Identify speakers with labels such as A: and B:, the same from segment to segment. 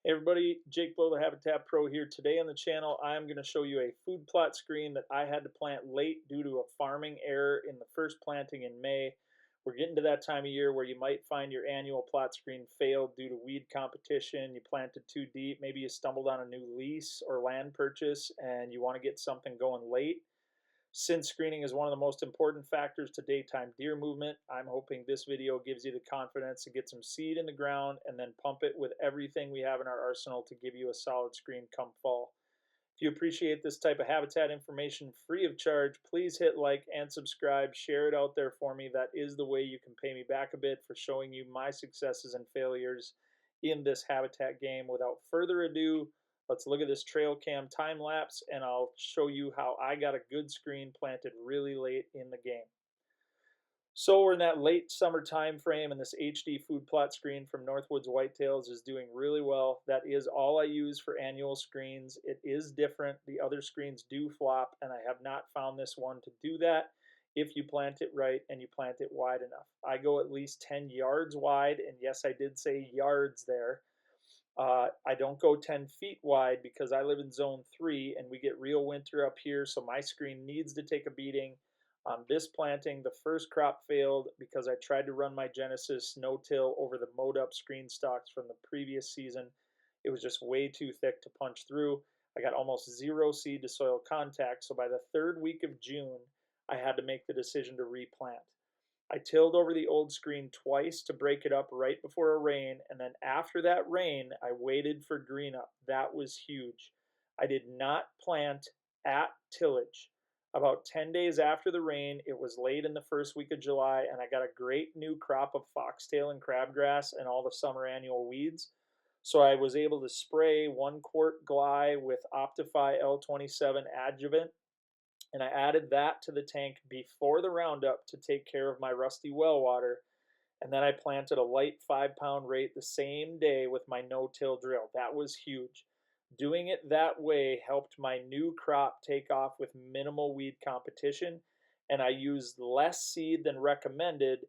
A: Hey everybody, Jake Blow, the Habitat Pro here. Today on the channel, I'm going to show you a food plot screen that I had to plant late due to a farming error in the first planting in May. We're getting to that time of year where you might find your annual plot screen failed due to weed competition. You planted too deep, maybe you stumbled on a new lease or land purchase and you want to get something going late. Since screening is one of the most important factors to daytime deer movement, I'm hoping this video gives you the confidence to get some seed in the ground and then pump it with everything we have in our arsenal to give you a solid screen come fall. If you appreciate this type of habitat information free of charge, please hit like and subscribe. Share it out there for me. That is the way you can pay me back a bit for showing you my successes and failures in this habitat game. Without further ado, let's look at this trail cam time lapse and I'll show you how I got a good screen planted really late in the game. So we're in that late summer time frame and this HD food plot screen from Northwoods Whitetails is doing really well. That is all I use for annual screens. It is different. The other screens do flop and I have not found this one to do that if you plant it right and you plant it wide enough. I go at least 10 yards wide, and yes, I did say yards there. I don't go 10 feet wide because I live in zone 3 and we get real winter up here, so my screen needs to take a beating. On this planting, the first crop failed because I tried to run my Genesis no-till over the mowed up screen stalks from the previous season. It was just way too thick to punch through. I got almost zero seed to soil contact, so by the third week of June, I had to make the decision to replant. I tilled over the old screen twice to break it up right before a rain, and then after that rain, I waited for green up. That was huge. I did not plant at tillage. About 10 days after the rain, it was late in the first week of July, and I got a great new crop of foxtail and crabgrass and all the summer annual weeds. So I was able to spray 1 quart Gly with Optify L27 adjuvant, and I added that to the tank before the Roundup to take care of my rusty well water. And then I planted a light 5 pound rate the same day with my no-till drill. That was huge. Doing it that way helped my new crop take off with minimal weed competition, and I used less seed than recommended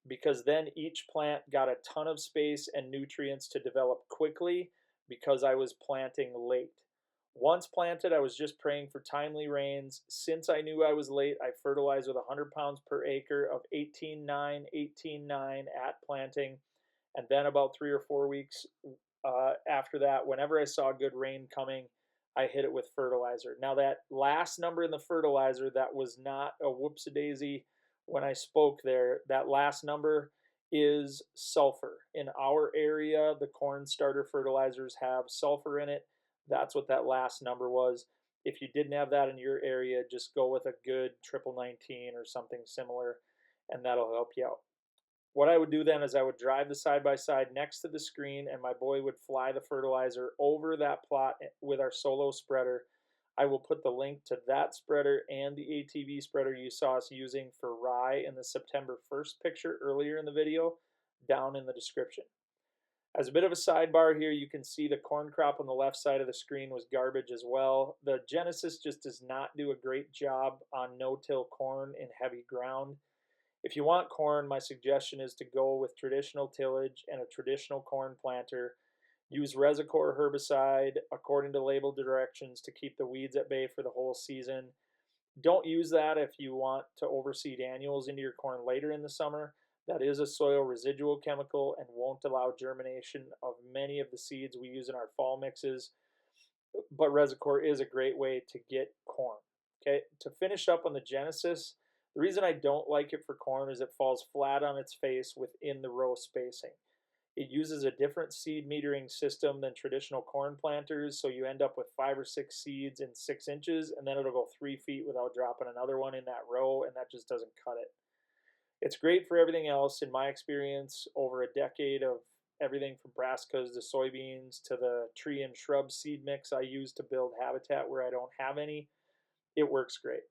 A: because then each plant got a ton of space and nutrients to develop quickly because I was planting late. Once planted, I was just praying for timely rains. Since I knew I was late, I fertilized with 100 pounds per acre of 18-9, 18-9 at planting. And then about 3 or 4 weeks after that, whenever I saw good rain coming, I hit it with fertilizer. Now that last number in the fertilizer, that was not a whoops-a-daisy when I spoke there. That last number is sulfur. In our area, the corn starter fertilizers have sulfur in it. That's what that last number was. If you didn't have that in your area, just go with a good triple 19 or something similar, and that'll help you out. What I would do then is I would drive the side-by-side next to the screen, and my boy would fly the fertilizer over that plot with our solo spreader. I will put the link to that spreader and the ATV spreader you saw us using for rye in the September 1st picture earlier in the video down in the description. As a bit of a sidebar here, you can see the corn crop on the left side of the screen was garbage as well. The Genesis just does not do a great job on no-till corn in heavy ground. If you want corn, my suggestion is to go with traditional tillage and a traditional corn planter. Use Resicor herbicide according to label directions to keep the weeds at bay for the whole season. Don't use that if you want to overseed annuals into your corn later in the summer. That is a soil residual chemical and won't allow germination of many of the seeds we use in our fall mixes. But Resicor is a great way to get corn. Okay, to finish up on the Genesis, the reason I don't like it for corn is it falls flat on its face within the row spacing. It uses a different seed metering system than traditional corn planters, so you end up with 5 or 6 seeds in 6 inches, and then it'll go 3 feet without dropping another one in that row, and that just doesn't cut it. It's great for everything else. In my experience, over a decade of everything from brassicas to soybeans to the tree and shrub seed mix I use to build habitat where I don't have any, it works great.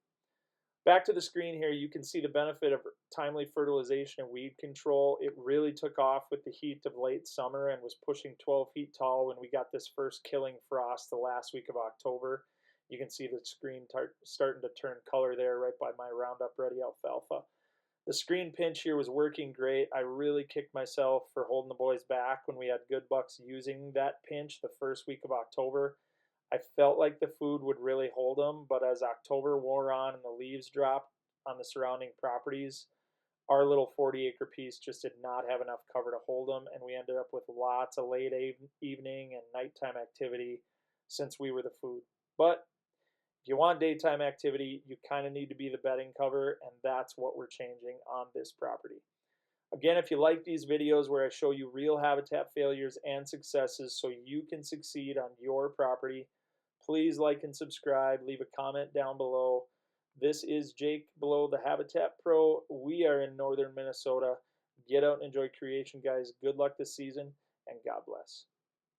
A: Back to the screen here, you can see the benefit of timely fertilization and weed control. It really took off with the heat of late summer and was pushing 12 feet tall when we got this first killing frost the last week of October. You can see the screen starting to turn color there right by my Roundup Ready alfalfa. The screen pinch here was working great. I really kicked myself for holding the boys back when we had good bucks using that pinch the first week of October. I felt like the food would really hold them, but as October wore on and the leaves dropped on the surrounding properties, our little 40-acre piece just did not have enough cover to hold them, and we ended up with lots of late evening and nighttime activity since we were the food. But if you want daytime activity, you kind of need to be the bedding cover, and that's what we're changing on this property. Again, if you like these videos where I show you real habitat failures and successes so you can succeed on your property, please like and subscribe. Leave a comment down below. This is Jake below the Habitat Pro. We are in northern Minnesota. Get out and enjoy creation, guys. Good luck this season, and God bless.